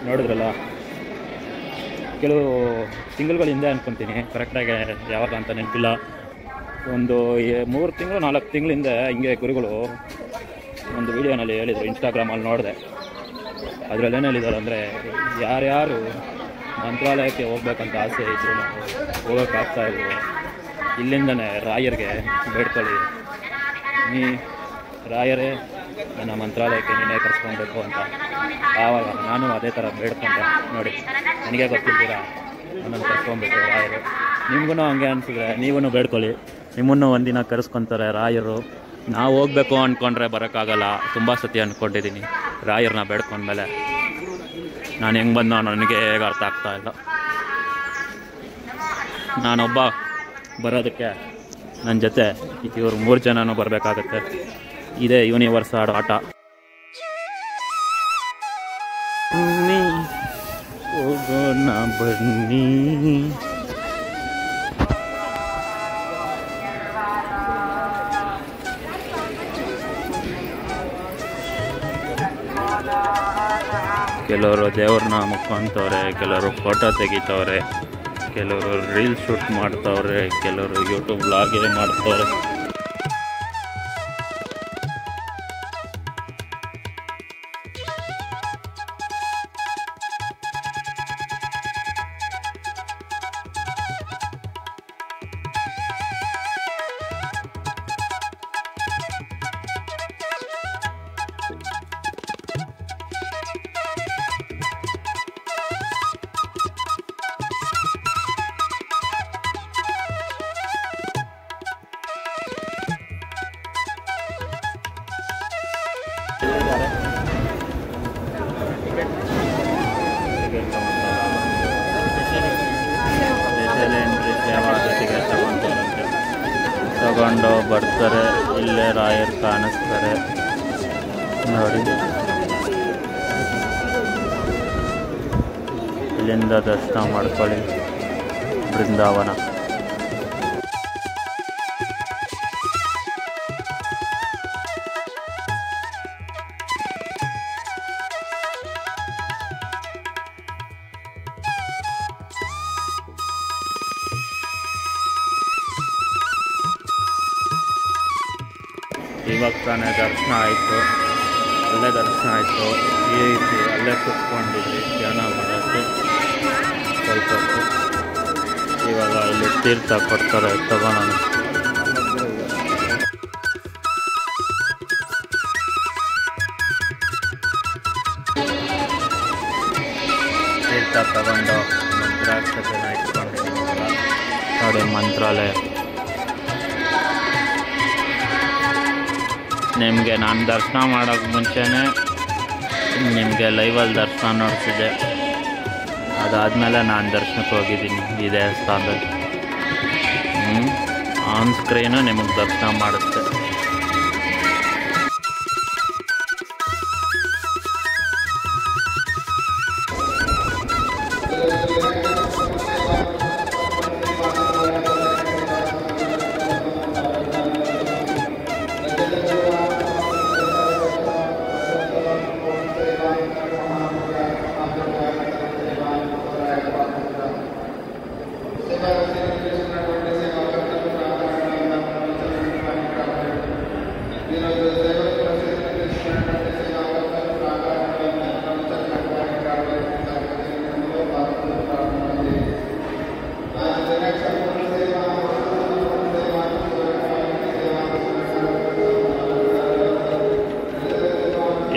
ನೋಡಿದ್ರಲ್ಲ, ಕೆಲವು ತಿಂಗಳುಗಳ ಹಿಂದೆ ಅಂದ್ಕೊತೀನಿ, ಕರೆಕ್ಟಾಗಿ ಯಾವಾಗ ಅಂತ ನೆನಪಿಲ್ಲ. ಒಂದು 3 ತಿಂಗಳು 4 ತಿಂಗಳಿಂದ ಹಿಂಗೆ ಗುರುಗಳು ಒಂದು ವಿಡಿಯೋನಲ್ಲಿ ಹೇಳಿದರು, ಇನ್ಸ್ಟಾಗ್ರಾಮಲ್ಲಿ ನೋಡಿದೆ. ಅದರಲ್ಲಿ ಏನು ಹೇಳಿದ್ದಾರೆ ಅಂದರೆ, ಯಾರ್ಯಾರು ಮಂತ್ರಾಲಯಕ್ಕೆ ಹೋಗ್ಬೇಕಂತ ಆಸೆ ಇದ್ರು ಹೋಗೋಕ್ಕಾಗ್ತಾಯಿದ್ರು, ಇಲ್ಲಿಂದನೇ ರಾಯರಿಗೆ ಬೇಡ್ಕೊಳ್ಳಿ, ನೀ ರಾಯರೇ ನನ್ನ ಮಂತ್ರಾಲಯಕ್ಕೆ ನೀನೇ ಕರ್ಸ್ಕೊಳ್ಬೇಕು ಅಂತ. ಆವಾಗ ನಾನು ಅದೇ ಥರ ಬೇಡ್ಕೊಂಡೆ. ನೋಡಿ, ನನಗೆ ಗೊತ್ತಿದ್ದೀರಾ, ನನ್ನನ್ನು ಕರ್ಸ್ಕೊಬೇಕು ರಾಯರು. ನಿಮಗೂ ಹಂಗೆ ಅನಿಸಿದ್ರೆ ನೀವೂ ಬೇಡ್ಕೊಳ್ಳಿ, ನಿಮ್ಮನ್ನು ಒಂದಿನ ಕರೆಸ್ಕೊತಾರೆ ರಾಯರು. ನಾವು ಹೋಗ್ಬೇಕು ಅಂದ್ಕೊಂಡ್ರೆ ಬರೋಕ್ಕಾಗಲ್ಲ. ತುಂಬ ಸತಿ ಅಂದ್ಕೊಂಡಿದ್ದೀನಿ, ರಾಯರನ್ನ ಬೇಡ್ಕೊಂಡ್ಮೇಲೆ ನಾನು ಹೆಂಗೆ ಬಂದು ನನಗೆ ಹೇಗೆ ಅರ್ಥ ಆಗ್ತಾಯಿಲ್ಲ. ನಾನೊಬ್ಬ ಬರೋದಕ್ಕೆ ನನ್ನ ಜೊತೆ ಇವರು 3 ಜನನೂ ಬರಬೇಕಾಗತ್ತೆ. ಇದೇ ಯೂನಿವರ್ಸ್ ಆಟ. ಹೋಗೋಣ ಬನ್ನಿ. ಕೆಲವರು ದೇವ್ರನ್ನ ಮುಖಂತವ್ರೆ, ಕೆಲವರು ಫೋಟೋ ತೆಗಿತವ್ರೆ, ಕೆಲವರು ರೀಲ್ಸ್ ಶೂಟ್ ಮಾಡ್ತವ್ರೆ, ಕೆಲವರು ಯೂಟ್ಯೂಬ್ ವ್ಲಾಗೇ ಮಾಡ್ತವ್ರೆ. ತಗೊಂಡು ಬರ್ತಾರೆ, ಇಲ್ಲೇ ರಾಯರು ಕಾಣಿಸ್ತಾರೆ ನೋಡಿ. ಇಲ್ಲಿಂದ ದರ್ಶನ ಮಾಡ್ಕೊಳ್ಳಿ ಬೃಂದಾವನ. ಇವಾಗ ತಾನೇ ದರ್ಶನ ಆಯಿತು, ಅಲ್ಲೇ ದರ್ಶನ ಆಯಿತು. ಈ ರೀತಿ ಅಲ್ಲೇ ಕುತ್ಕೊಂಡಿದ್ವಿ ಧ್ಯಾನ ಮಾಡೋಕ್ಕೆ ಸ್ವಲ್ಪ ಹೊತ್ತು. ಇವಾಗ ಇಲ್ಲಿ ತೀರ್ಥ ಕೊಡ್ತಾರೆ, ತಗೊಳ್ಳೋಣ. ತೀರ್ಥ ತಗೊಂಡು ಮಂತ್ರಾಕ್ಷತೆನ ಇಟ್ಕೊಂಡಿದ್ದೀವಲ್ಲ ನೋಡಿ, ಮಂತ್ರಾಲಯ. ನಿಮಗೆ ನಾನು ದರ್ಶನ ಮಾಡೋಕ್ಕೆ ಮುಂಚೆನೇ ನಿಮಗೆ ಲೈವಲ್ಲಿ ದರ್ಶನ ನೋಡ್ತಿದ್ದೆ. ಅದಾದಮೇಲೆ ನಾನು ದರ್ಶನಕ್ಕೆ ಹೋಗಿದ್ದೀನಿ ಈ ದೇವಸ್ಥಾನದಲ್ಲಿ. ಆನ್ ಸ್ಕ್ರೀನು ನಿಮಗೆ ದರ್ಶನ ಮಾಡುತ್ತೆ.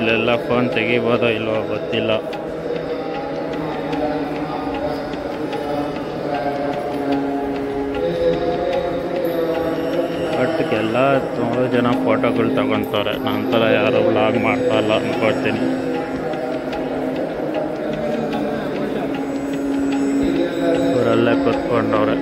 ಇಲ್ಲೆಲ್ಲ ಫೋನ್ ತೆಗಿಬೋದೋ ಇಲ್ವೋ ಗೊತ್ತಿಲ್ಲ. ಬಟ್ ಎಲ್ಲ ತುಂಬ ಜನ ಫೋಟೋಗಳು ತಗೊತಾರೆ. ನನ್ನ ಥರ ಯಾರು ವ್ಲಾಗ್ ಮಾಡ್ತಾ ಇಲ್ಲ ಅಂದ್ಕೊಳ್ತೀನಿ. ಇವರಲ್ಲೇ ಕೂತ್ಕೊಂಡವ್ರೆ.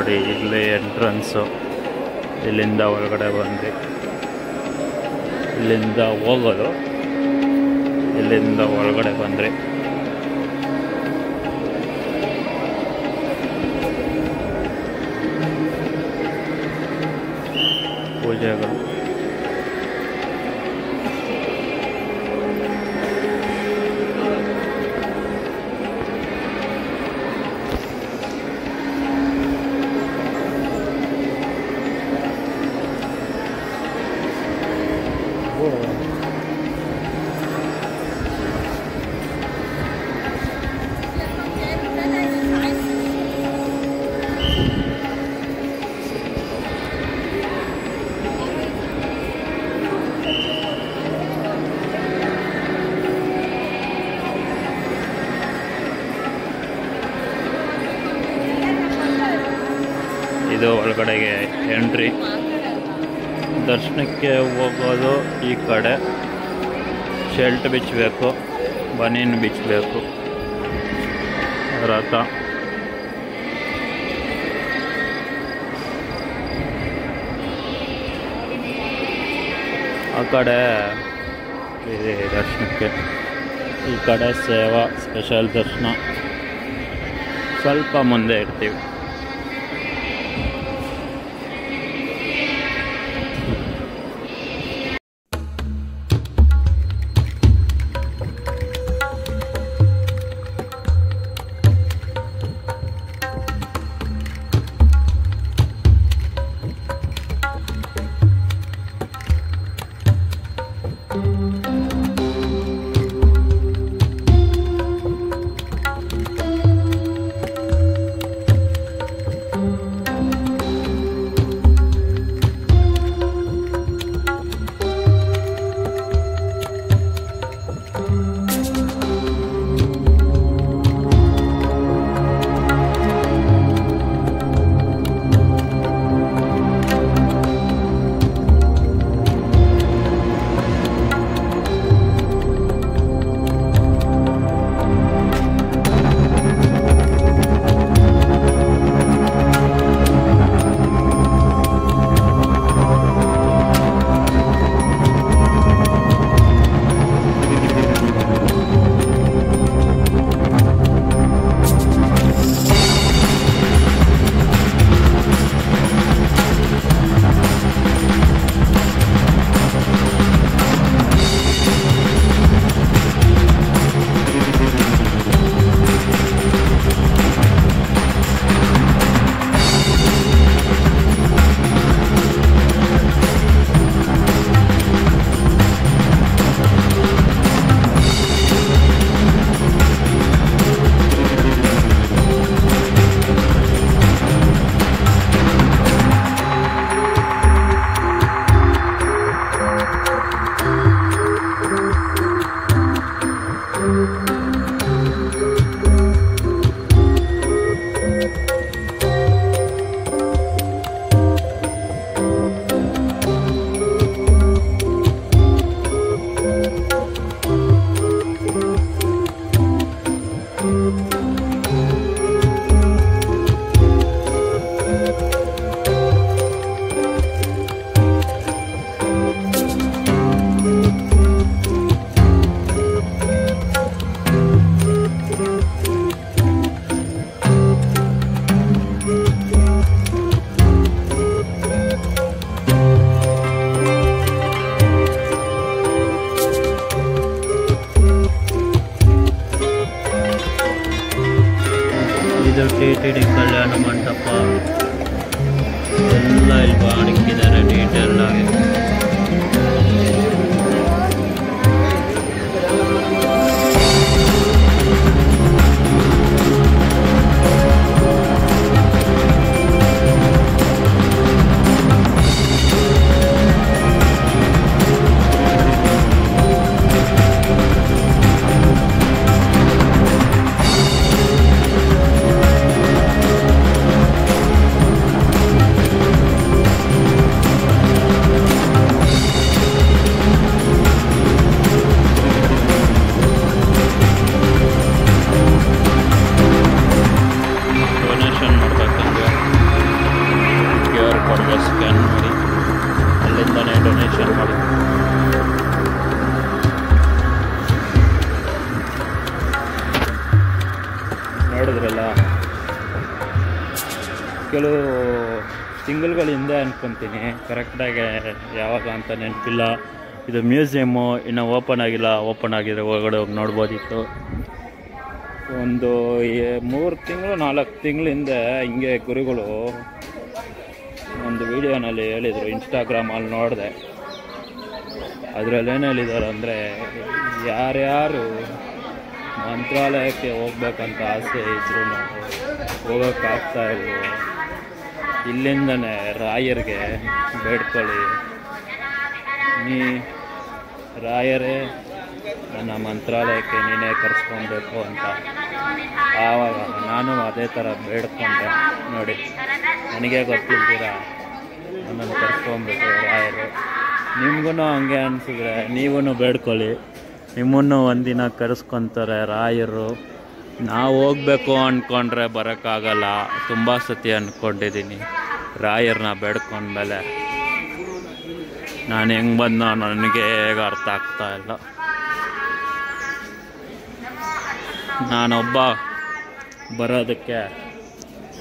ನೋಡಿ ಇಲ್ಲಿ ಎಂಟ್ರೆನ್ಸು. ಇಲ್ಲಿಂದ ಒಳಗಡೆ ಬಂದ್ರಿ, ಇಲ್ಲಿಂದ ಹೋಗೋದು, ಇಲ್ಲಿಂದ ಒಳಗಡೆ ಬಂದ್ರಿ. ಪೂಜೆಗಳು ಇದು ಒಳಗಡೆಗೆ ಎಂಟ್ರಿ. ದರ್ಶನಕ್ಕೆ ಹೋಗೋದು ಈ ಕಡೆ. ಶೆಲ್ಟ್ ಬಿಚ್ಚಬೇಕು, ಬನೀನ್ ಬಿಚ್ಚಬೇಕು. ರಥ ಆ ಕಡೆ ಇದೆ ದರ್ಶನಕ್ಕೆ. ಈ ಕಡೆ ಸೇವಾ ಸ್ಪೆಷಲ್ ದರ್ಶನ. ಸ್ವಲ್ಪ ಮುಂದೆ ಇರ್ತೀವಿ. ಇದು ಟಿ.ಟಿ.ಡಿ. ಕಲ್ಯಾಣ ಮಂಟಪ ಎಲ್ಲ ಇಲ್ಲಿ ಮಾಡಿಕ್ಕಿದ್ದಾರೆ ಡೀಟೇಲ್ ಆಗಿ. ತಿಂಗಳುಗಳಿಂದ ಅನ್ಕೊತೀನಿ, ಕರೆಕ್ಟಾಗಿ ಯಾವಾಗ ಅಂತ ನೆನಪಿಲ್ಲ. ಇದು ಮ್ಯೂಸಿಯಮ್ಮು ಇನ್ನೂ ಓಪನ್ ಆಗಿಲ್ಲ, ಓಪನ್ ಆಗಿದ್ರೆ ಒಳಗಡೆ ಹೋಗಿ ನೋಡ್ಬೋದಿತ್ತು. ಒಂದು 3 ತಿಂಗಳು 4 ತಿಂಗಳಿಂದ ಹಿಂಗೆ ಗುರುಗಳು ಒಂದು ವಿಡಿಯೋನಲ್ಲಿ ಹೇಳಿದರು, ಇನ್ಸ್ಟಾಗ್ರಾಮಲ್ಲಿ ನೋಡಿದೆ. ಅದರಲ್ಲಿ ಏನು ಹೇಳಿದ್ದಾರೆ ಅಂದರೆ, ಯಾರ್ಯಾರು ಮಂತ್ರಾಲಯಕ್ಕೆ ಹೋಗ್ಬೇಕಂತ ಆಸೆ ಇದ್ರೂ ಹೋಗೋಕ್ಕಾಗ್ತಾ ಇಲ್ವೋ, ಇಲ್ಲಿಂದನೇ ರಾಯರಿಗೆ ಬೇಡ್ಕೊಳ್ಳಿ, ನೀ ರಾಯರೇ ನನ್ನ ಮಂತ್ರಾಲಯಕ್ಕೆ ನೀನೇ ಕರೆಸ್ಕೊಬೇಕು ಅಂತ. ಆವಾಗ ನಾನು ಅದೇ ಥರ ಬೇಡ್ಕೊಂಡೆ. ನೋಡಿ, ನನಗೆ ಗೊತ್ತಿಲ್ದಿರ ನನ್ನನ್ನು ಕರೆಸ್ಕೊಬೇಕು ರಾಯರು. ನಿಮ್ಗೂ ಹಂಗೆ ಅನಿಸಿದ್ರೆ ನೀವೂ ಬೇಡ್ಕೊಳ್ಳಿ, ನಿಮ್ಮನ್ನು ಒಂದಿನ ಕರೆಸ್ಕೊತಾರೆ ರಾಯರು. ನಾವು ಹೋಗ್ಬೇಕು ಅಂದ್ಕೊಂಡ್ರೆ ಬರೋಕ್ಕಾಗಲ್ಲ. ತುಂಬ ಸತಿ ಅಂದ್ಕೊಂಡಿದ್ದೀನಿ, ರಾಯರನ್ನ ಬೇಡ್ಕೊಂಡ್ಮೇಲೆ ನಾನು ಹೆಂಗೆ ಬಂದ ನನಗೆ ಅರ್ಥ ಆಗ್ತಾ ಇಲ್ಲ. ನಾನೊಬ್ಬ ಬರೋದಕ್ಕೆ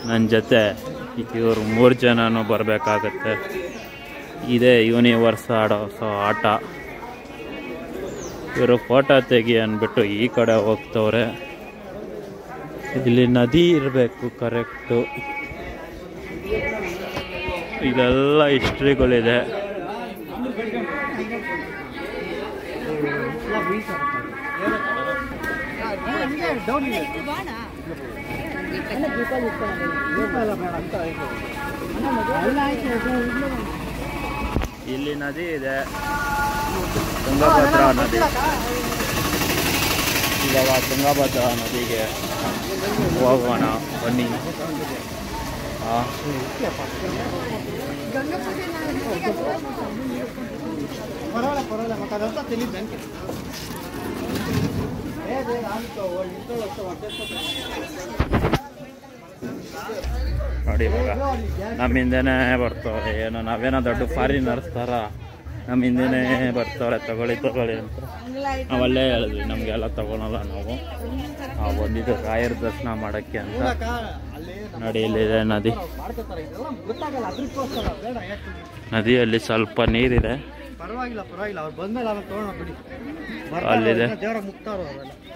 ನನ್ನ ಜೊತೆ ಇವರು 3 ಜನನೂ ಬರಬೇಕಾಗತ್ತೆ. ಇದೇ ಯೂನಿವರ್ಸ್ ಆಡೋ ಆಟ. ಇವರು ಫೋಟೋ ತೆಗಿ ಅಂದ್ಬಿಟ್ಟು ಈ ಕಡೆ ಹೋಗ್ತವ್ರೆ. ಇಲ್ಲಿ ನದಿ ಇರಬೇಕು ಕರೆಕ್ಟು. ಇದೆಲ್ಲ ಹಿಸ್ಟ್ರಿಗಳಿದೆ. ಇಲ್ಲಿ ನದಿ ಇದೆ, ತುಂಗಭದ್ರಾ ನದಿ. ಇವಾಗ ತುಂಗಭದ್ರಾ ನದಿಗೆ ಹೋಗೋಣ ಬನ್ನಿ. ನೋಡಿ, ಇವಾಗ ನಮ್ಮ ಹಿಂದೆನೇ ಬರ್ತವ್ರೆ. ಏನೋ ನಾವೇನೋ ದೊಡ್ಡ ಫಾರಿನರ್ಸ್ ಥರ ನಮ್ಮ ಹಿಂದೆನೇ ಬರ್ತವ್ರೆ, ತಗೊಳ್ಳಿ ಅಂತ. ನಾವಲ್ಲೇ ಹೇಳಿದ್ವಿ ನಮಗೆಲ್ಲ ತಗೊಳಲ್ಲ, ನಾವು ಬಂದಿದ್ದು ರಾಯರ ದರ್ಶನ ಮಾಡೋಕ್ಕೆ ಅಂತ. ನೋಡಿ, ಇಲ್ಲಿದೆ ನದಿ. ನದಿಯಲ್ಲಿ ಸ್ವಲ್ಪ ನೀರಿದೆ.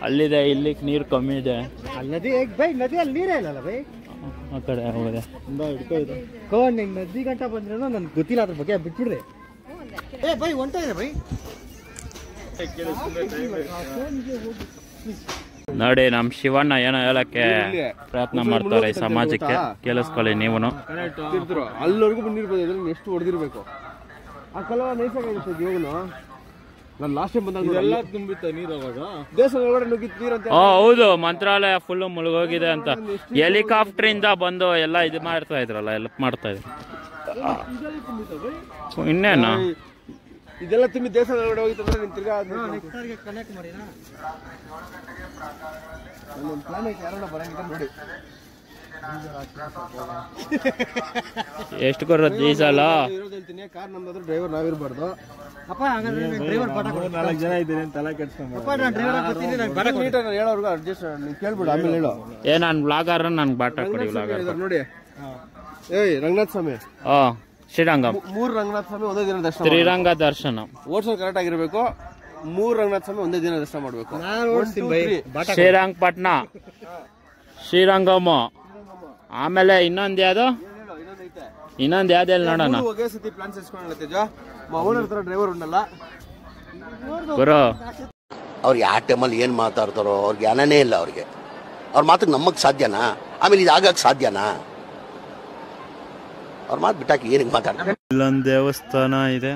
ಅಲ್ಲಿದೆ, ಇಲ್ಲಿಗೆ ನೀರು ಕಮ್ಮಿ ಇದೆ. ಆ ಕಡೆ ಹೋಗಿದೆ. ನದಿ ಗಂಟ ಬಂದ್ರೆ ನನ್ಗೆ ಗೊತ್ತಿಲ್ಲ ಅದ್ರ ಬಗ್ಗೆ, ಬಿಟ್ಬಿಡ್ರಿ. ಬೈ ಹೊಂಟ ಇದೆ ಬೈ. ನೋಡಿ, ನಮ್ಮ ಶಿವಣ್ಣ ಏನೋ ಹೇಳಕ್ಕೆ ಪ್ರಯತ್ನ ಮಾಡ್ತಾರೆ ಈ ಸಮಾಜಕ್ಕೆ. ಕೇಳಿಸ್ಕೊಳ್ಳಿ ನೀವು. ಅಲ್ಲಿವರೆಗೂ ಬಂದಿರ್ಬೋದು, ಎಷ್ಟು ಹೊಡೆದಿರ್ಬೇಕು. ಆ ಕಲವ ನೈಸಾಗಿರುತ್ತೆ ಇವಾಗನು. ನಾನು ಲಾಸ್ಟ್ ಟೈಮ್ ಬಂದಾಗ ಎಲ್ಲ ತುಂಬಿತ್ತ ನೀರು. ಅವಾಗ ದೇಶದ ಒಳಗಡೆ ನುಗ್ಗಿತ್ತು ನೀರು ಅಂತ. ಹೌದು, ಮಂತ್ರಾಲಯ ಫುಲ್ ಮುಳುಗೋಗಿದೆ ಅಂತ ಹೆಲಿಕಾಪ್ಟರ್ ಇಂದ ಬಂದು ಎಲ್ಲ ಇದು ಮಾಡ್ತಾ ಇದ್ರಲ್ಲ, ಹೆಲ್ಪ್ ಮಾಡ್ತಾ ಇದ್ರು. ಇನ್ನೇನು ಇದೆಲ್ಲ ತುಂಬಿ ದೇಶದ ಒಳಗಡೆ ಹೋಗಿತ್ತಂದ್ರೆ ನೀನು ತಿರ್ಗಾ ಕನೆಕ್ಟ್ ಮಾಡಿ. ನನ್ನೊಂದು ಪ್ಲಾನ್ ಐತೆ, ಯಾರನ್ನ ಬರಂಗಿಲ್ಲ ನೋಡಿ. ಎಷ್ಟು ಕೊಡೋದು ಡೀಸೆಲ್? ಹೇಳ್ತೀನಿ, ಕಾರ್ ನಮ್ದಾದ್ರೆ ಡ್ರೈವರ್ ನಾವಿರ್ಬಾರ್ದು. ಅಪ್ಪ ಡ್ರೈವರ್ 4 ಜನ ಇದ್ದೀನಿ ಅಂತ ತಲೆ ಕೆಡ್ಸ್ಕೊಂಡು ಹೇಳೋರ್ಗು ಅಡ್ಜಸ್ಟ್ ನೀನು ಕೇಳ್ಬಿಡು, ಆಮೇಲೆ ಹೇಳು. ನಾನು ಬ್ಲಾಗರ್, ನನ್ಗೆ ಬಾಟ ಕೊಡಿ ಬ್ಲಾಗರ್ ನೋಡಿ. ರಂಗನಾಥ ಸ್ವಾಮಿ, ಶ್ರೀರಂಗಂ 3 ರಂಗನಾಥ ಸ್ವಾಮಿ ಒಂದೇ ದಿನ ದರ್ಶನ. ಶ್ರೀರಂಗ ದರ್ಶನ ಓಡ್ಸೋದು ಕರೆಕ್ಟ್ ಆಗಿರ್ಬೇಕು. 3 ರಂಗನಾಥ ಸ್ವಾಮಿ ಒಂದೇ ದಿನ ದರ್ಶನ ಮಾಡ್ಬೇಕು. ಶ್ರೀರಂಗಪಟ್ಟಣ, ಶ್ರೀರಂಗಮ, ಆಮೇಲೆ ಇನ್ನೊಂದು ಯಾವ್ದು ಹೇಳಿ ನೋಡೋಣ. ಒಗೆ ಸತಿ ಪ್ಲಾನ್ ಸೇರಿಸ್ಕೊಳ್ಳೋಣ ತೇಜ. ಓನರ್ ತರ ಡ್ರೈವರ್ ಉಂಡಲ್ಲ ಗುರು. ಅವ್ರು ಯಾವ ಟೈಮಲ್ಲಿ ಏನು ಮಾತಾಡ್ತಾರೋ ಅವ್ರಿಗೆ ಜ್ಞಾನನೇ ಇಲ್ಲ. ಅವ್ರ ಮಾತಿಗೆ ನಮಗೆ ಸಾಧ್ಯನಾ? ಆಮೇಲೆ ಇದು ಆಗಕ್ಕೆ ಸಾಧ್ಯನಾ? ಅವ್ರ ಮಾತು ಬಿಟ್ಟಾಕಿ ಏನಕ್ಕೆ ಮಾತಾಡ್ತಾರೆ? ಇಲ್ಲೊಂದು ದೇವಸ್ಥಾನ ಇದೆ.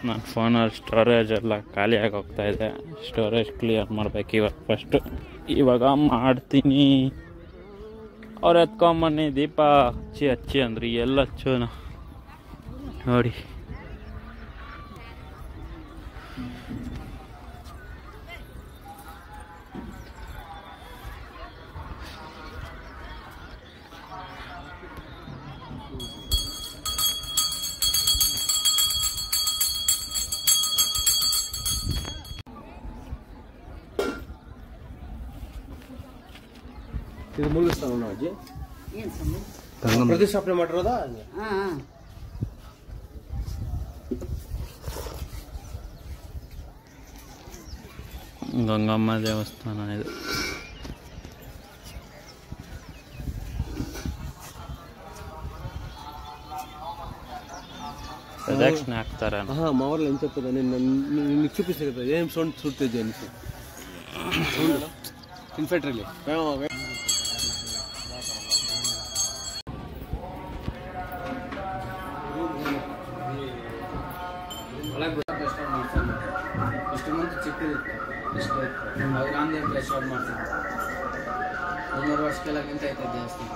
ನನ್ನ ಫೋನಲ್ಲಿ ಸ್ಟೋರೇಜ್ ಎಲ್ಲ ಖಾಲಿಯಾಗಿ ಹೋಗ್ತಾ ಇದೆ. ಸ್ಟೋರೇಜ್ ಕ್ಲಿಯರ್ ಮಾಡ್ಬೇಕು ಇವಾಗ ಮಾಡ್ತೀನಿ. ಅವ್ರು ಎತ್ಕೊಂಬನ್ನಿ ದೀಪ ಹಚ್ಚಿ ಅಂದ್ರಿ. ಎಲ್ಲ ಹಚ್ಚೋಣ ನೋಡಿ. ಇದು ಮುಗಿಸ್ತಾನ ಅಜ್ಜಿ. ಪ್ರತಿಷ್ಠಾಪನೆ ಮಾಡಿರೋದಾ? ಗಂಗಮ್ಮ ದೇವಸ್ಥಾನ ಇದು. ಪ್ರದಕ್ಷಿಣೆ ಹಾಕ್ತಾರೆ. ಹಾಂ ಮಾವಲ್ಲಿ ಅನ್ಸುತ್ತದೆ ನಿನಗೆ చూపిస్తుంది ఏం సౌండ్ ಸುಡ್ತಿದ್ದೆ ಅನಿಸು ಇನ್ಫೆಕ್ಟ್ರಲ್ಲಿ ಇಷ್ಟು ಮುಂಚೆ ಚಿಕ್ಕದಿತ್ತು, ಇಷ್ಟು ಅವ್ರು ರಾಮದೇವ್ ಸ್ಟಾರ್ಟ್ ಮಾಡ್ತಾರೆ. 200 ವರ್ಷಕ್ಕೆಲ್ಲಗಿಂತ ಐತೆ ದೇವಸ್ಥಾನ.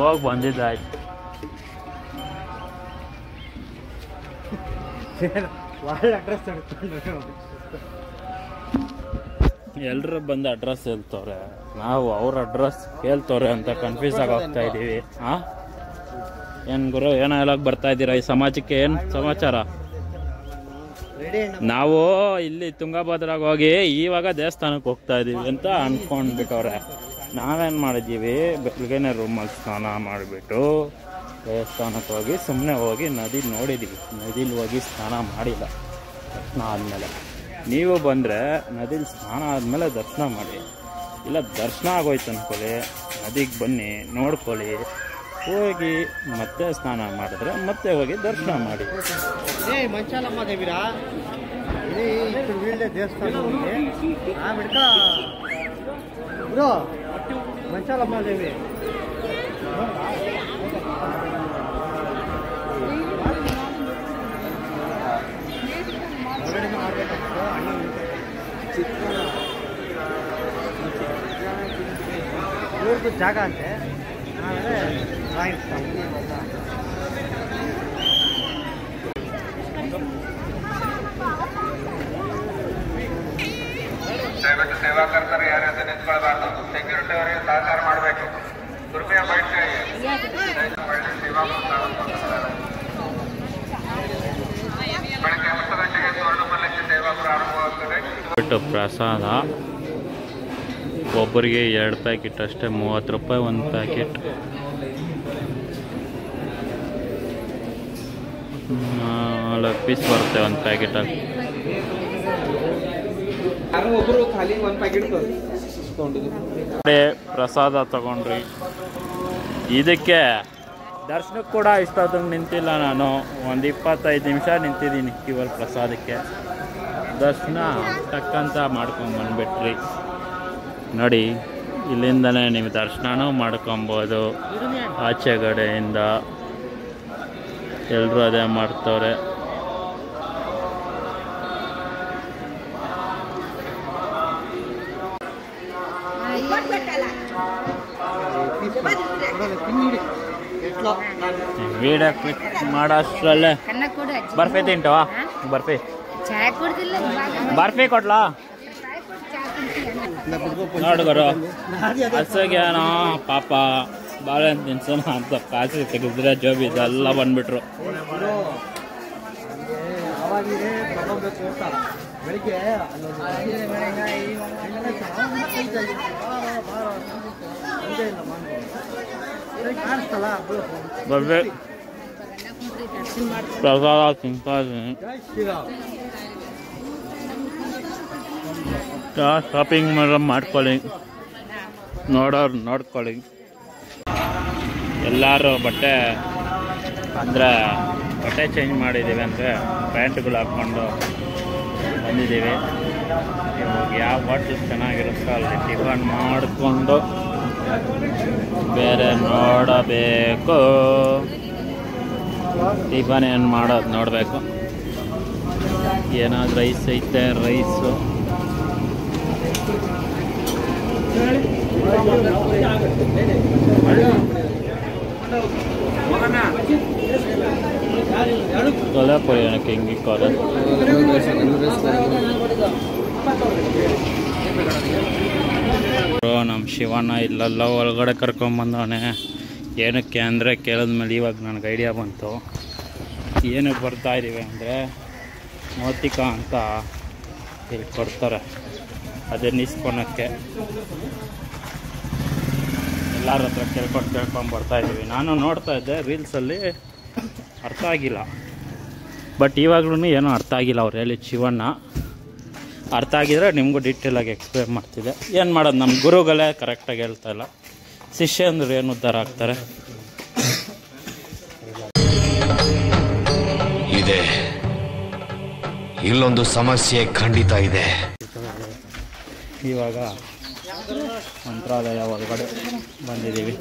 ಹೋಗಿ ಬಂದಿದ್ದಾಯ್ತು. ಎಲ್ಲರೂ ಬಂದು ಅಡ್ರೆಸ್ ಹೇಳ್ತವ್ರೆ, ನಾವು ಅವ್ರ ಅಡ್ರೆಸ್ ಹೇಳ್ತವ್ರೆ ಅಂತ ಕನ್ಫ್ಯೂಸ್ ಆಗಿ ಹೋಗ್ತಾ ಇದ್ದೀವಿ. ಹಾಂ ಏನು ಗುರು, ಏನೋ ಹೇಳೋಕೆ ಬರ್ತಾ ಇದ್ದೀರಾ ಈ ಸಮಾಜಕ್ಕೆ? ಏನು ಸಮಾಚಾರ? ನಾವು ಇಲ್ಲಿ ತುಂಗಭದ್ರಾಗ ಹೋಗಿ ಇವಾಗ ದೇವಸ್ಥಾನಕ್ಕೆ ಹೋಗ್ತಾ ಇದ್ದೀವಿ ಅಂತ ಅಂದ್ಕೊಂಡ್ಬಿಟ್ಟವ್ರೆ. ನಾವೇನು ಮಾಡಿದ್ದೀವಿ, ಬೆಳಗ್ಗೆನೇ ರೂಮಲ್ಲಿ ಸ್ನಾನ ಮಾಡಿಬಿಟ್ಟು ದೇವಸ್ಥಾನಕ್ಕೆ ಹೋಗಿ ಸುಮ್ಮನೆ ಹೋಗಿ ನದಿ ನೋಡಿದ್ದೀವಿ. ನದಿಲಿ ಹೋಗಿ ಸ್ನಾನ ಮಾಡಿಲ್ಲ ದರ್ಶನ ಆದಮೇಲೆ. ನೀವು ಬಂದರೆ ನದಿಲಿ ಸ್ನಾನ ಆದಮೇಲೆ ದರ್ಶನ ಮಾಡಿ, ಇಲ್ಲ ದರ್ಶನ ಆಗೋಯ್ತು ಅಂದ್ಕೊಳ್ಳಿ, ನದಿಗೆ ಬನ್ನಿ ನೋಡ್ಕೊಳ್ಳಿ, ಹೋಗಿ ಮತ್ತೆ ಸ್ನಾನ ಮಾಡಿದ್ರೆ ಮತ್ತೆ ಹೋಗಿ ದರ್ಶನ ಮಾಡಿ. ಮಂಚಾಲಮ್ಮ ದೇವಿರಾ ఇది ఇప్పుడు వీళ్ళే దేవస్థానం ఉంది ఆ బిడ్డ బ్రో మంచాలమ్మ దేవి ಇವ್ರದ್ದು ಜಾಗ ಅಂತೆ, ಆಮೇಲೆ ರಾಯಿಸ್ತಾನೆ. ದಯವಿಟ್ಟು ಸೇವಾಕರ್ತರು ಯಾರ್ಯಾರು ನಿಂತ್ಕೊಳ್ಬಾರ್ದು, ಸೆಕ್ಯೂರಿಟಿ ಅವರಿಗೆ ಸಹಕಾರ ಮಾಡಬೇಕು. ಕೃಪೆಯ ಬಯಕೆ ಬೆಳಗ್ಗೆ 10 ಗಂಟೆಗೆ ಸ್ವರ್ಣಮಲ್ಲಕ್ಕೆ ಸೇವಾ ಪ್ರಾರಂಭವಾಗುತ್ತದೆ. ಪ್ರಸಾದ ಒಬ್ಬರಿಗೆ 2 ಪ್ಯಾಕೆಟ್ ಅಷ್ಟೇ, 30 ರೂಪಾಯಿ ಒಂದು ಪ್ಯಾಕೆಟ್. 4 ಪೀಸ್ ಬರುತ್ತೆ ಒಂದು ಪ್ಯಾಕೆಟಲ್ಲಿ. ಒಬ್ಬರು ಖಾಲಿ 1 ಪ್ಯಾಕೆಟ್ ಪ್ರಸಾದ ತಗೊಂಡ್ರಿ. ಇದಕ್ಕೆ ದರ್ಶನಕ್ಕೆ ಕೂಡ ಇಷ್ಟೊತ್ತಿಗೆ ನಿಂತಿಲ್ಲ ನಾನು, ಒಂದು 25 ನಿಮಿಷ ನಿಂತಿದ್ದೀನಿ ಕೇವಲ ಪ್ರಸಾದಕ್ಕೆ. ದರ್ಶನ ಟಕ್ಕಂತ ಮಾಡ್ಕೊಂಡು ಬಂದ್ಬಿಟ್ರಿ ನೋಡಿ. ಇಲ್ಲಿಂದನೇ ನೀವು ದರ್ಶನನೂ ಮಾಡ್ಕೊಬೋದು, ಆಚೆಗಡೆಯಿಂದ ಎಲ್ಲರೂ ಅದೇ ಮಾಡ್ತವ್ರೆ. ವೀಡಿಯೋ ಕ್ಲಿಕ್ ಮಾಡೋಷ್ಟರಲ್ಲೇ ಬರ್ಫಿ ತಿಂಟವಾ? ಬರ್ಫಿ ಬರ್ಫಿ ಕೊಡ್ಲಾ? ನೋಡ್ಗರು ಹಸುಗೇನೋ ಪಾಪ ಬಾಳೆಹಣ್ಣು ತಿನ್ಸೋಣ ಅಂತ ಕಾಸು ತೆಗೆದ್ರೆ ಜೋಬಿ ಇದೆಲ್ಲ ಬಂದ್ಬಿಟ್ರು. ಬರ್ಬೇಕು ಪ್ರಸಾದ ತಿಂತಾ ಇದ್ದೀನಿ. ಶಾಪಿಂಗ್ ಮಾಡ್ಕೊಳ್ಳಿ, ನೋಡೋರು ನೋಡ್ಕೊಳ್ಳಿ. ಎಲ್ಲರೂ ಬಟ್ಟೆ ಅಂದರೆ ಬಟ್ಟೆ ಚೇಂಜ್ ಮಾಡಿದ್ದೀವಿ ಅಂದರೆ ಪ್ಯಾಂಟ್ಗಳು ಹಾಕ್ಕೊಂಡು ಬಂದಿದ್ದೀವಿ. ಇವಾಗ ಯಾವ ಹೋಟ್ಲ್ ಚೆನ್ನಾಗಿರುತ್ತೋ ಅಲ್ಲಿ ಟಿಫನ್ ಮಾಡಿಕೊಂಡು ಬೇರೆ ನೋಡಬೇಕು. ಟಿಫನ್ ಏನು ಮಾಡೋದು ನೋಡಬೇಕು. ಏನಾದ್ರು ರೈಸ್ ಐತೆ, ರೈಸು ಕೊಲ್ಹಾಪುರಿ ಏನಕ್ಕೆ ಹಿಂಗಿಕ್ಕೋದು? ನಮ್ಮ ಶಿವಣ್ಣ ಇಲ್ಲೆಲ್ಲ ಒಳಗಡೆ ಕರ್ಕೊಂಬಂದವನೆ. ಏನಕ್ಕೆ ಅಂದರೆ ಕೇಳಿದ್ಮೇಲೆ ಇವಾಗ ನನಗೆ ಐಡಿಯಾ ಬಂತು. ಏನಕ್ಕೆ ಬರ್ತಾಯಿದ್ದೀವಿ ಅಂದರೆ ಮೋತಿಕಾ ಅಂತ ಇಲ್ಲಿ ಕೊಡ್ತಾರೆ, ಅದನ್ನ ಇಸ್ಕೊಳಕ್ಕೆ ಎಲ್ಲರ ಹತ್ರ ಕೇಳ್ಕೊಂಡು ಬರ್ತಾಯಿದ್ದೀವಿ. ನಾನು ನೋಡ್ತಾ ಇದ್ದೆ ರೀಲ್ಸಲ್ಲಿ, ಅರ್ಥ ಆಗಿಲ್ಲ. ಬಟ್ ಇವಾಗ್ಲೂ ಏನೂ ಅರ್ಥ ಆಗಿಲ್ಲ ಅವ್ರು ಹೇಳಿ. ಶಿವಣ್ಣ ಅರ್ಥ ಆಗಿದ್ರೆ ನಿಮಗೂ ಡೀಟೇಲಾಗಿ ಎಕ್ಸ್ಪ್ಲೇನ್ ಮಾಡ್ತಿದ್ದೆ. ಏನು ಮಾಡೋದು, ನಮ್ಮ ಗುರುಗಳೇ ಕರೆಕ್ಟಾಗಿ ಹೇಳ್ತಾ ಇಲ್ಲ. ಶಿಷ್ಯಂದ್ರು ಏನು ಉದ್ಧಾರ ಆಗ್ತಾರೆ? ಇದೆ, ಇಲ್ಲೊಂದು ಸಮಸ್ಯೆ ಖಂಡಿತ ಇದೆ. ಇವಾಗ ಮಂತ್ರಾಲಯ ಒಳಗಡೆ ಬಂದಿದ್ದೀವಿ.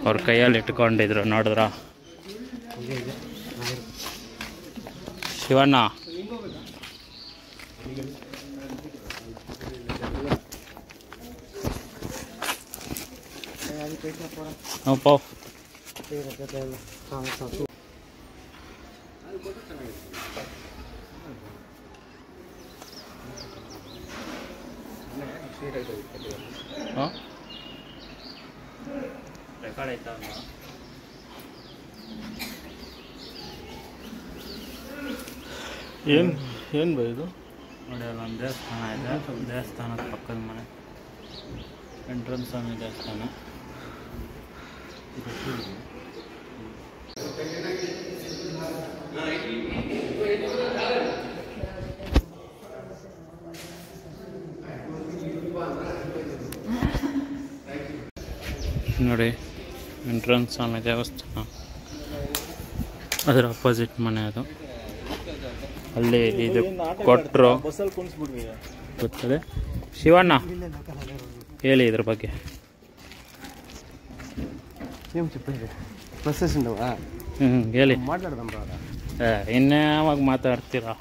ಅವ್ರ ಕೈಯಲ್ಲಿ ಇಟ್ಕೊಂಡಿದ್ರು, ನೋಡಿದ್ರ ಶಿವಣ್ಣ? ಪಾವ್ ಹಾಂ ರೆಕಾರ್ಡ್ ಆಯ್ತಾ? ಏನು ಬೈ ಇದು? ನೋಡಿ, ಅಲ್ಲೊಂದು ದೇವಸ್ಥಾನ ಇದೆ. ದೇವಸ್ಥಾನದ ಪಕ್ಕದ ಮನೆ, ಎಂಟ್ರನ್ಸ್ ಸ್ವಾಮಿ ದೇವಸ್ಥಾನ. ನೋಡಿ, ಎಂಟ್ರನ್ಸ್ ಸ್ವಾಮಿ ದೇವಸ್ಥಾನ, ಅದರ ಅಪೋಸಿಟ್ ಮನೆ ಅದು. ಅಲ್ಲಿ ಇದು ಕೊಟ್ಟರು ಗೊತ್ತದೆ. ಶಿವಣ್ಣ ಹೇಳಿ ಇದ್ರ ಬಗ್ಗೆ. ಹೇಳಿ. ಇನ್ನೇ ಯಾವಾಗ ಮಾತಾಡ್ತೀರಾ?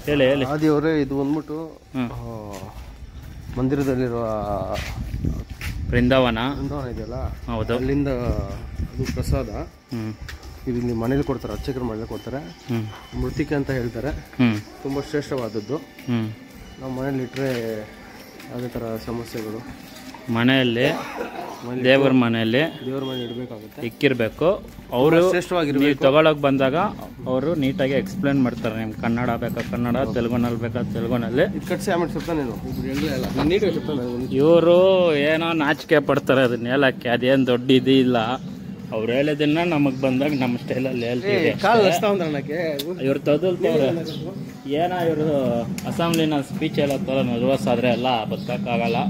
ಹೇಳಿ ಹೇಳಿ. ಆದಿಯವರೇ, ಇದು ಬಂದ್ಬಿಟ್ಟು ಮಂದಿರದಲ್ಲಿರುವ ಬೃಂದಾವನ ಇದೆಯಲ್ಲ, ಹೌದು, ಅಲ್ಲಿಂದ ಅದು ಪ್ರಸಾದ. ಇದು ಇಲ್ಲಿ ಮನೇಲಿ ಕೊಡ್ತಾರೆ, ಅರ್ಚಕರ ಮನೇಲಿ ಕೊಡ್ತಾರೆ. ಮೃತ್ತಿಕೆ ಅಂತ ಹೇಳ್ತಾರೆ, ತುಂಬ ಶ್ರೇಷ್ಠವಾದದ್ದು. ನಾವು ಮನೇಲಿ ಇಟ್ಟರೆ ಅದೇ ಥರ ಸಮಸ್ಯೆಗಳು ಮನೆಯಲ್ಲಿ ದೇವ್ರ ಮನೆಯಲ್ಲಿ ಇಡಬೇಕಾಗುತ್ತೆ, ಇಕ್ಕಿರಬೇಕು. ಅವರು ನೀವು ತಗೊಳಕ್ ಬಂದಾಗ ಅವರು ನೀಟಾಗಿ ಎಕ್ಸ್ಪ್ಲೇನ್ ಮಾಡ್ತಾರೆ. ನಿಮ್ಗೆ ಕನ್ನಡ ಬೇಕಾ ಕನ್ನಡ, ತೆಲುಗುನಲ್ಲಿ ಬೇಕಾ ತೆಲುಗುನಲ್ಲಿ. ಇವರು ಏನೋ ನಾಚಿಕೆ ಪಡ್ತಾರೆ ಅದನ್ನ ಹೇಳಕ್ಕೆ. ಅದೇನು ದೊಡ್ಡ ಇದು ಇಲ್ಲ. ಅವ್ರು ಹೇಳಿದನ್ನ ನಮಗೆ ಬಂದಾಗ ನಮ್ಮ ಸ್ಟೈಲಲ್ಲಿ ಹೇಳ್ತೀವಿ. ಇವ್ರು ತೊದಲ್ತವ್ರೆ ಏನೋ. ಇವರು ಅಸೆಂಬ್ಲಿನ ಸ್ಪೀಚ್ ಎಲ್ಲ ಥರ ನರ್ವಸ್ ಆದರೆ ಎಲ್ಲ ಬದುಕೋಕ್ಕಾಗಲ್ಲ.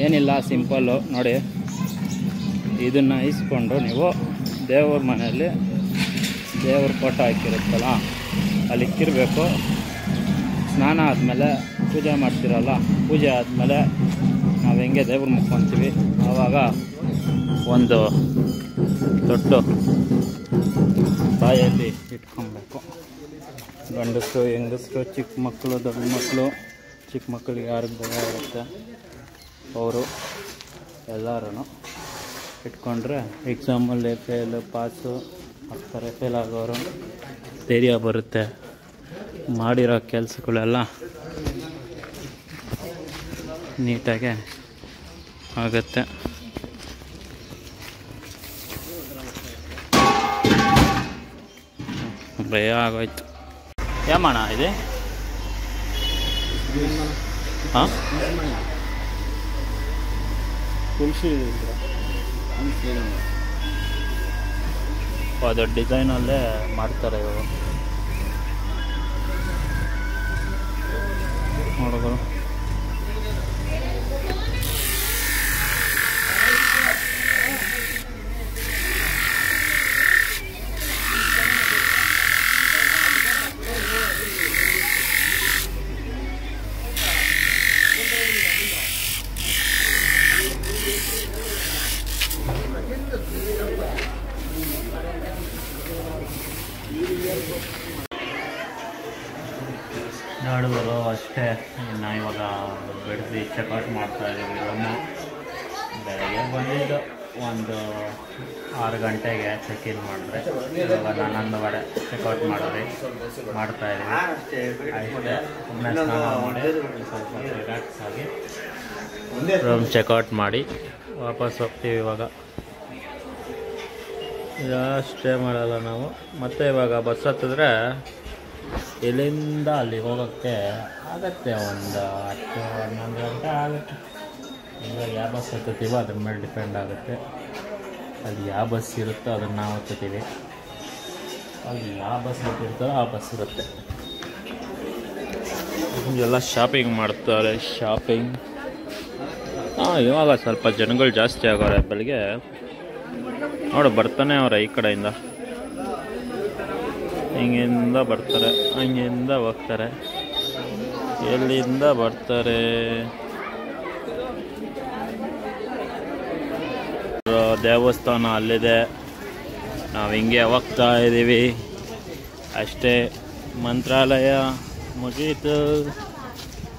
ಏನಿಲ್ಲ, ಸಿಂಪಲ್ಲು. ನೋಡಿ, ಇದನ್ನು ಇಸ್ಕೊಂಡು ನೀವು ದೇವ್ರ ಮನೆಯಲ್ಲಿ ದೇವ್ರ ಫೋಟೋ ಹಾಕಿರುತ್ತಲ್ಲ ಅಲ್ಲಿ ಇಕ್ಕಿರಬೇಕು. ಸ್ನಾನ ಆದಮೇಲೆ ಪೂಜೆ ಮಾಡ್ತಿರಲ್ಲ, ಪೂಜೆ ಆದಮೇಲೆ ನಾವು ಹೆಂಗೆ ದೇವ್ರ ಮುಕ್ಕೊಂತೀವಿ, ಆವಾಗ ಒಂದು ದೊಡ್ಡ ಬಾಯಲ್ಲಿ ಇಟ್ಕೊಬೇಕು. ಗಂಡಸರು, ಹೆಂಗಸರು, ಚಿಕ್ಕ ಮಕ್ಕಳು, ದೊಡ್ಡ ಮಕ್ಕಳು. ಚಿಕ್ಕ ಮಕ್ಕಳಿಗೆ ಯಾರಿಗೆ ಭಯ ಇರುತ್ತೆ ಅವರು ಎಲ್ಲರೂ ಇಟ್ಕೊಂಡ್ರೆ ಎಕ್ಸಾಮಲ್ಲಿ ಫೇಲು ಪಾಸು ಆಗ್ತಾರೆ. ಫೇಲ್ ಆಗೋರು ಧೈರ್ಯ ಬರುತ್ತೆ. ಮಾಡಿರೋ ಕೆಲಸಗಳೆಲ್ಲ ನೀಟಾಗೆ ಆಗುತ್ತೆ. ಭಯ ಆಗೋಯ್ತು. ಯಾಮಣ್ಣ ಇದೆ? ಹಾಂ, ಅದು ಡಿಸೈನಲ್ಲೇ ಮಾಡ್ತಾರೆ ಇವರು ಹುಡುಗರು. ನಾಡುಗಳು ಅಷ್ಟೇ. ಇನ್ನು ಇವಾಗ ಬೆಳೆಸಿ ಚೆಕ್ಔಟ್ ಮಾಡ್ತಾ ಇದ್ದೀವಿ. ಬೆಳಗ್ಗೆ ಬಂದಿದ್ದು ಒಂದು 6 ಗಂಟೆಗೆ ಚೆಕ್-ಇನ್ ಮಾಡಿದ್ರೆ ಇವಾಗ 11:15 ಚೆಕ್ಔಟ್ ಮಾಡ್ತಾಯಿದ್ದೀವಿ ಅಷ್ಟೇ. ಒಮ್ಮೆ ಸ್ನಾನ ಮಾಡಿ ಸ್ವಲ್ಪ ರಿಲ್ಯಾಕ್ಸ್ ಆಗಿ ರೂಮ್ ಚೆಕ್ಔಟ್ ಮಾಡಿ ವಾಪಸ್ ಹೋಗ್ತೀವಿ. ಇವಾಗ ಸ್ಟೇ ಮಾಡಲ್ಲ ನಾವು. ಮತ್ತು ಇವಾಗ ಬಸ್ ಹತ್ತಿದ್ರೆ ಇಲ್ಲಿಂದ ಅಲ್ಲಿ ಹೋಗೋಕ್ಕೆ ಆಗುತ್ತೆ ಒಂದು 10-11 ಗಂಟೆ ಆಗುತ್ತೆ. ಇವಾಗ ಯಾವ ಬಸ್ ಹತ್ತೀವೋ ಅದ್ರ ಮೇಲೆ ಡಿಪೆಂಡ್ ಆಗುತ್ತೆ. ಅಲ್ಲಿ ಯಾವ ಬಸ್ ಇರುತ್ತೋ ಅದನ್ನು ನಾವು ಹತ್ತೀವಿ. ಅಲ್ಲಿ ಯಾವ ಬಸ್ ಹತ್ತಿರ್ತೋ ಆ ಬಸ್ ಇರುತ್ತೆ. ಎಲ್ಲ ಶಾಪಿಂಗ್ ಮಾಡ್ತಾರೆ. ಶಾಪಿಂಗ್ ಇವಾಗ ಸ್ವಲ್ಪ ಜನಗಳು ಜಾಸ್ತಿ ಆಗೋರೆ. ಬೆಳಗ್ಗೆ ನೋಡು ಬರ್ತಾನೆ ಅವ್ರೆ ಈ ಕಡೆಯಿಂದ, ಹಿಂಗಿಂದ ಬರ್ತಾರೆ, ಹಂಗಿಂದ ಹೋಗ್ತಾರೆ. ಎಲ್ಲಿಂದ ಬರ್ತಾರೆ? ದೇವಸ್ಥಾನ ಅಲ್ಲಿದೆ, ನಾವು ಹಿಂಗೆ ಹೋಗ್ತಾ ಇದ್ದೀವಿ ಅಷ್ಟೇ. ಮಂತ್ರಾಲಯ ಮುಗೀತು,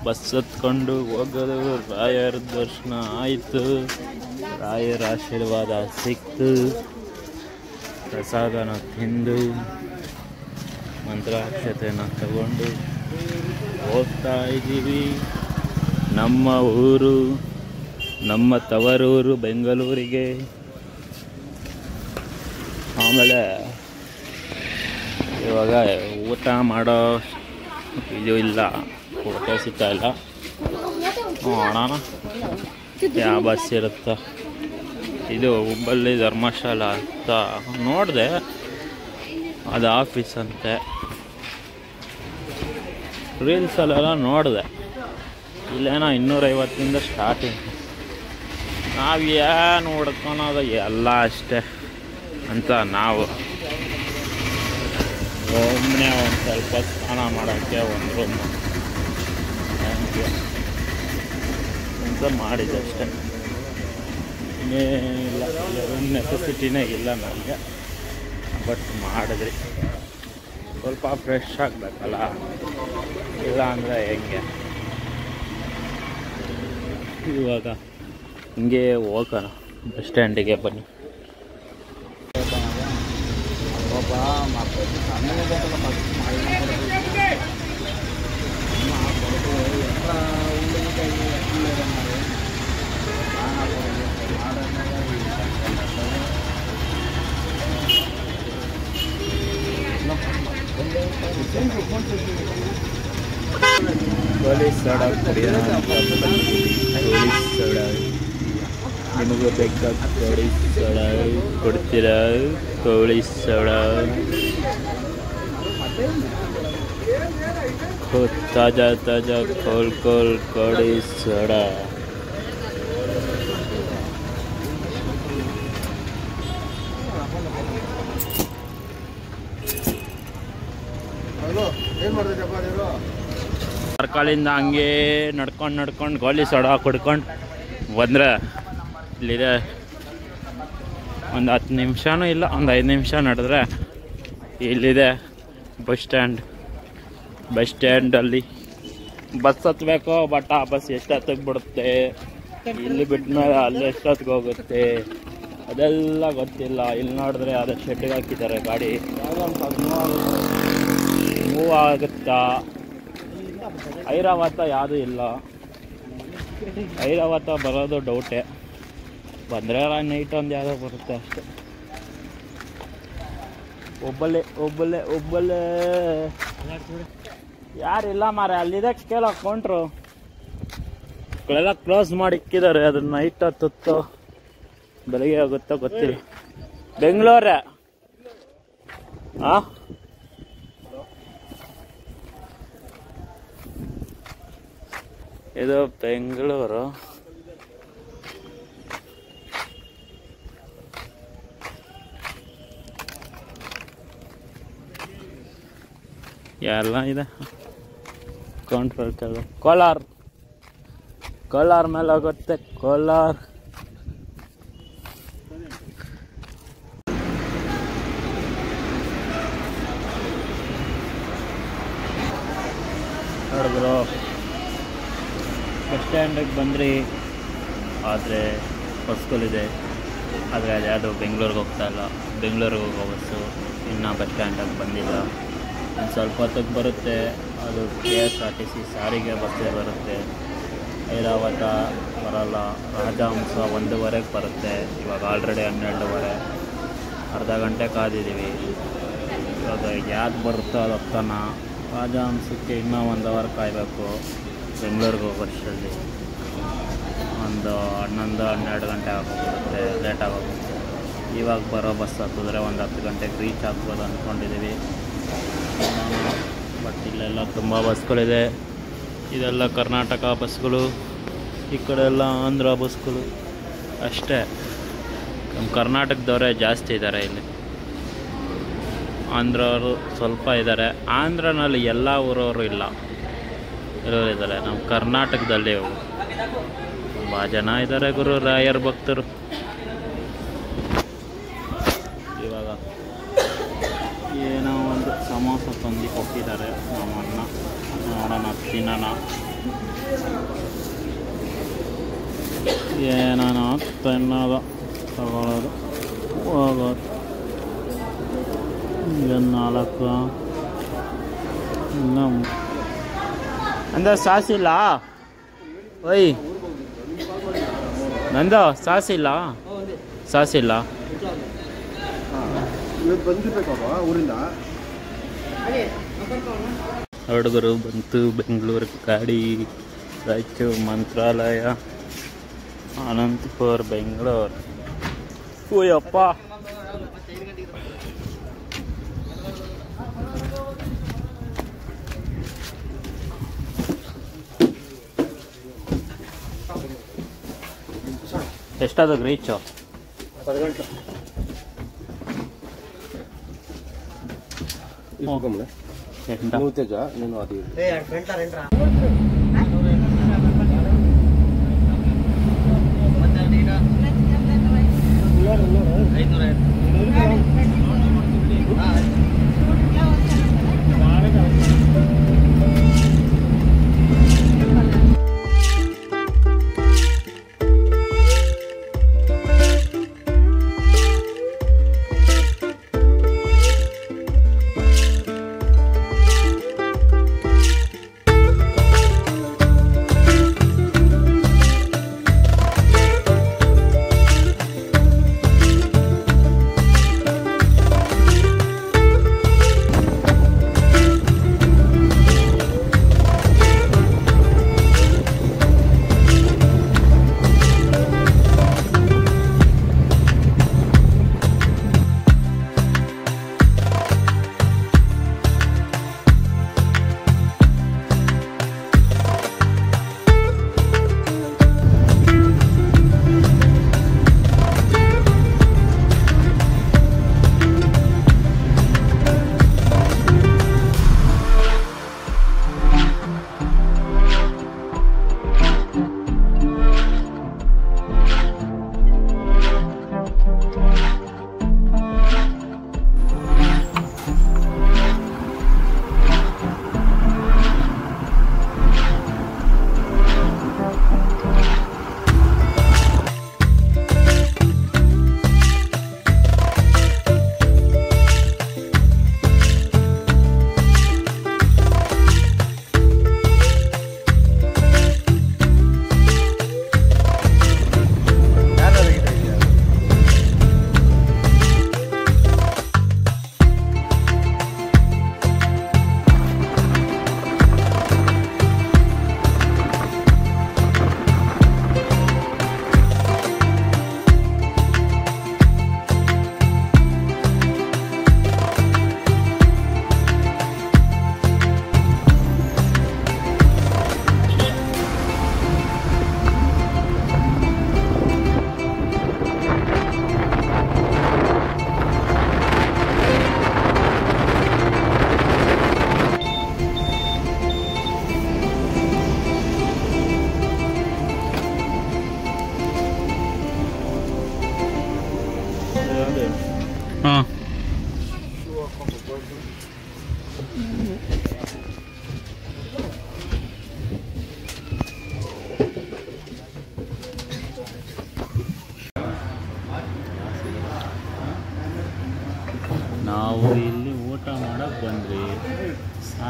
ಬಸ್ ಹತ್ಕೊಂಡು ಹೋಗೋದು. ರಾಯರ ದರ್ಶನ ಆಯಿತು, ರಾಯರ ಆಶೀರ್ವಾದ ಸಿಕ್ತು, ಪ್ರಸಾದನ ತಿಂದು ಮಂತ್ರಾಕ್ಷತೆನ ತಗೊಂಡು ಹೋಗ್ತಾ ಇದ್ದೀವಿ ನಮ್ಮ ಊರು, ನಮ್ಮ ತವರೂರು ಬೆಂಗಳೂರಿಗೆ. ಆಮೇಲೆ ಇವಾಗ ಊಟ ಮಾಡೋ ಇದು ಇಲ್ಲ, ಊಟ ಸಿಗ್ತಾ ಇಲ್ಲ. ನೋಡೋಣ ಯಾವ ಬಸ್ ಇರುತ್ತೋ. ಇದು ಹುಬ್ಬಳ್ಳಿ ಧರ್ಮಶಾಲ ಅಂತ ನೋಡಿದೆ, ಅದು ಆಫೀಸ್ ಅಂತೆ. ರೀಲ್ಸಲ್ಲೆಲ್ಲ ನೋಡಿದೆ. ಇಲ್ಲೇನೋ 250 ಸ್ಟಾರ್ಟಿಂಗ್. ನಾವು ಏನು ಹುಡ್ಕೊಳೋದು ಎಲ್ಲ ಅಷ್ಟೇ ಅಂತ ನಾವು ಒಮ್ಮೆ ಒಂದು ಸ್ವಲ್ಪ ಸ್ನಾನ ಮಾಡೋಕ್ಕೆ ಒಂದು ರೂಮ್ ಅಂತ ಮಾಡಿದ್ದಷ್ಟೇ. ಇನ್ನೇನಿಲ್ಲ, ರೂಮ್ ನೆಸೆಸಿಟಿನೇ ಇಲ್ಲ ನನಗೆ. ಬಟ್ ಮಾಡಿದ್ರಿ ಸ್ವಲ್ಪ ಫ್ರೆಶ್ ಆಗಬೇಕಲ್ಲ, ಇಲ್ಲ ಅಂದರೆ ಹೆಂಗೆ. ಇವಾಗ ಹಿಂಗೆ ಹೋಗೋಣ ಬಸ್ ಸ್ಟ್ಯಾಂಡಿಗೆ. ಬನ್ನಿ. ಕೋಳಿ ಸೋಡಾ ಕುಡಿಯೋಣ ಅಂತ ಬಂದಿದ್ದೀವಿ. ಕೋಳಿ ಸೋಡಾ ನಿಮಗೂ ಬೇಕಾ? ಕೋಳಿ ಸೋಡಾ ಕೊಡ್ತೀರಾ? ಕೋಳಿ ಸೋಡಾ ತಾಜಾ ತಾಜಾ ಕೋಲ್ ಕೋಳಿ ಸೋಡಾ. ಸರ್ಕಲಿಂದ ಹಂಗೆ ನಡ್ಕೊಂಡು ಗೋಲಿ ಸೋಡಾ ಕುಡ್ಕೊಂಡು ಬಂದರೆ ಇಲ್ಲಿದೆ. ಒಂದು 10 ನಿಮಿಷನೂ ಇಲ್ಲ, ಒಂದು 5 ನಿಮಿಷ ನಡೆದ್ರೆ ಇಲ್ಲಿದೆ ಬಸ್ ಸ್ಟ್ಯಾಂಡ್. ಬಸ್ ಸ್ಟ್ಯಾಂಡಲ್ಲಿ ಬಸ್ ಹತ್ಬೇಕು. ಬಟ್ ಆ ಬಸ್ ಎಷ್ಟೊತ್ತಿಗೆ ಬಿಡುತ್ತೆ, ಇಲ್ಲಿ ಬಿಟ್ಮೇಲೆ ಅಲ್ಲಿ ಎಷ್ಟೊತ್ತಿಗೆ ಹೋಗುತ್ತೆ ಅದೆಲ್ಲ ಗೊತ್ತಿಲ್ಲ. ಇಲ್ಲಿ ನೋಡಿದ್ರೆ ಅದೇ ಶೆಡ್ಗೆ ಹಾಕಿದ್ದಾರೆ ಗಾಡಿ. ಮೂವ್ ಆಗುತ್ತಾ? ಐರಾವತ ಯಾವುದೂ ಇಲ್ಲ. ಐರಾವತ ಬರೋದು ಡೌಟೇ. ಬಂದರೆ ನೈಟ್ ಒಂದು ಯಾವುದೋ ಬರುತ್ತೆ ಅಷ್ಟೆ. ಒಬ್ಬಲ್ಲೇ ಯಾರಿಲ್ಲ ಮಾರೆ. ಅಲ್ಲಿದೆ ಕೇಳೋ ಕೌಂಟ್ರು ಗಳೆಲ್ಲ ಕ್ಲೋಸ್ ಮಾಡಿ ಇಕ್ಕಿದ್ದಾರೆ. ಅದು ನೈಟ್ ಹತ್ತುತ್ತೋ ಬೆಳಿಗ್ಗೆ ಆಗುತ್ತೋ ಗೊತ್ತಿಲ್ಲ. ಬೆಂಗಳೂರೇ ಇದು ಬೆಂಗಳೂರು. ಎಲ್ಲ ಇದೆ. ಕೌಂಟ್ರ್ ಕೋಲಾರ ಮೇಲೆ ಹೋಗುತ್ತೆ. ಕೋಲಾರ ನೋಡಿದ್ರು ಬಸ್ ಸ್ಟ್ಯಾಂಡಿಗೆ ಬಂದ್ರಿ. ಆದರೆ ಬಸ್ಗಳಿದೆ, ಆದರೆ ಅದ್ಯಾವುದು ಬೆಂಗಳೂರಿಗೆ ಹೋಗ್ತಾ ಇಲ್ಲ. ಬೆಂಗಳೂರಿಗೆ ಹೋಗೋ ಬಸ್ಸು ಇನ್ನೂ ಬಸ್ ಸ್ಟ್ಯಾಂಡಲ್ಲಿ ಬಂದಿಲ್ಲ. ಒಂದು ಸ್ವಲ್ಪ ಹೊತ್ತಿಗೆ ಬರುತ್ತೆ. ಅದು KSRTC ಸಾರಿಗೆ ಬಸ್ಸೇ ಬರುತ್ತೆ. ಐರಾವತ ಬರೋಲ್ಲ. ರಾಜಹಂಸ 1:15ಗೆ ಬರುತ್ತೆ. ಇವಾಗ ಆಲ್ರೆಡಿ 12:15, ಅರ್ಧ ಗಂಟೆ ಕಾದಿದ್ದೀವಿ. ಇವಾಗ ಯಾವ್ದು ಬರುತ್ತೋ ಅದು ಹೋಗ್ತಾನ. ರಾಜಹಂಸಕ್ಕೆ ಇನ್ನೂ 1 ಅವರ್ ಕಾಯಬೇಕು. ಬೆಂಗಳೂರಿಗೆ ಹೋಗೋ ವರ್ಷದಲ್ಲಿ ಒಂದು 11-12 ಗಂಟೆ ಆಗೋಗ್ಬಿಡುತ್ತೆ, ಲೇಟ್ ಆಗೋಗುತ್ತೆ. ಇವಾಗ ಬರೋ ಬಸ್ ಹತ್ತಿದ್ರೆ ಒಂದು 10 ಗಂಟೆಗೆ ರೀಚ್ ಆಗ್ಬೋದು ಅಂದ್ಕೊಂಡಿದ್ದೀವಿ. ಬಟ್ ಇಲ್ಲೆಲ್ಲ ತುಂಬ ಬಸ್ಗಳಿದೆ. ಇದೆಲ್ಲ ಕರ್ನಾಟಕ ಬಸ್ಗಳು, ಈ ಕಡೆ ಎಲ್ಲ ಆಂಧ್ರ ಬಸ್ಗಳು ಅಷ್ಟೇ. ನಮ್ಮ ಕರ್ನಾಟಕದವರೇ ಜಾಸ್ತಿ ಇದ್ದಾರೆ ಇಲ್ಲಿ. ಆಂಧ್ರವರು ಸ್ವಲ್ಪ ಇದ್ದಾರೆ. ಆಂಧ್ರನಲ್ಲಿ ಎಲ್ಲ ಊರವರು ಇಲ್ಲ, ಇರೋರು ಇದ್ದಾರೆ. ನಮ್ಮ ಕರ್ನಾಟಕದಲ್ಲಿ ತುಂಬ ಜನ ಇದ್ದಾರೆ ಗುರು ರಾಯರ್ ಭಕ್ತರು. ಇವಾಗ ಏನೋ ಒಂದು ಸಮೋಸ ತಂದು ಕೊಟ್ಟಿದ್ದಾರೆ ನಮ್ಮನ್ನ, ನೋಡೋಣ ತಿನ್ನೋಣ. ಏನಾನ ತಿನ್ನೋದು, ತಗೊಳ್ಳೋದು, ಹೋಗೋದು. ಏನು 4 ಇನ್ನೂ ಅಂದ ಸಾಸಿಲ್ಲ. ಓಯ್ ನಂದು ಸಾಸಿಲ್ಲ, ಸಾಸಿಲ್ಲ. ಊರಿಂದ ಹುಡುಗರು ಬಂತು ಬೆಂಗಳೂರು ಗಾಡಿ. ರಾಯಚೂರು ಮಂತ್ರಾಲಯ, ಅನಂತಪುರ, ಬೆಂಗಳೂರು. ಓಯಪ್ಪ, ಎಷ್ಟಾದಾಗ ರೀಚು? 10 ಗಂಟೆ. నువ్వు తేజ నేను అది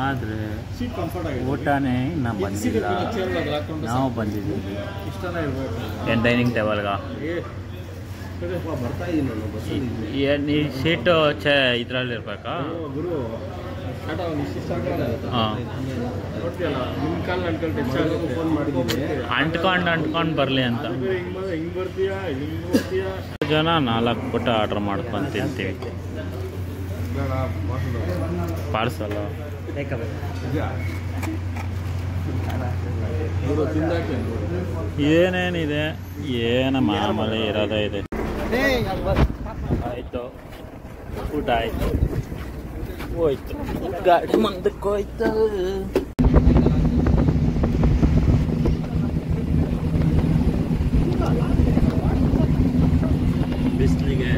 ಆದರೆ ಊಟನೇ ಇನ್ನೂ ಬಂದಿಲ್ಲ. ನಾವು ಬಂದಿದ್ದೀವಿ ಏನು ಡೈನಿಂಗ್ ಟೇಬಲ್ಗ. ಬರ್ತಾ ಇದ್ದೀನಿ ನಾನು ಬಸ್ಸಲ್ಲಿ. ಏನು ಈ ಸೀಟು ಇದರಲ್ಲಿ ಇರಬೇಕಾ? ಹಾಂ, ಅಂಟ್ಕೊಂಡು ಬರಲಿ ಅಂತ ಜನ 4 ಪುಟ ಆರ್ಡ್ರ್ ಮಾಡ್ಕೊಂಡು ತಿಂತೀವಿ. ಪಾರ್ಸಲ್ ಏನೇನಿದೆ, ಏನು ಮಾಮೂಲಿ ಇರೋದೇ ಇದೆ. ಆಯಿತು, ಊಟ ಆಯಿತು, ಹೋಯ್ತು, ಗಾಡಿ ಮುಂದಕ್ಕೆ ಹೋಯ್ತು. ಬಿಸಿಲಿಗೆ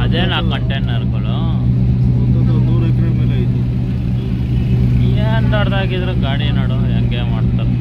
ಅದೇನಾ ಕಂಟೈನರ್ಗಳು 100 ಎಕರೆ ಮೇಲೆ ಐತೆ. ಏನು ದೊಡ್ಡದಾಗಿದ್ರು ಗಾಡಿ ನೋಡು ಹೆಂಗೆ ಮಾಡ್ತಾರೆ.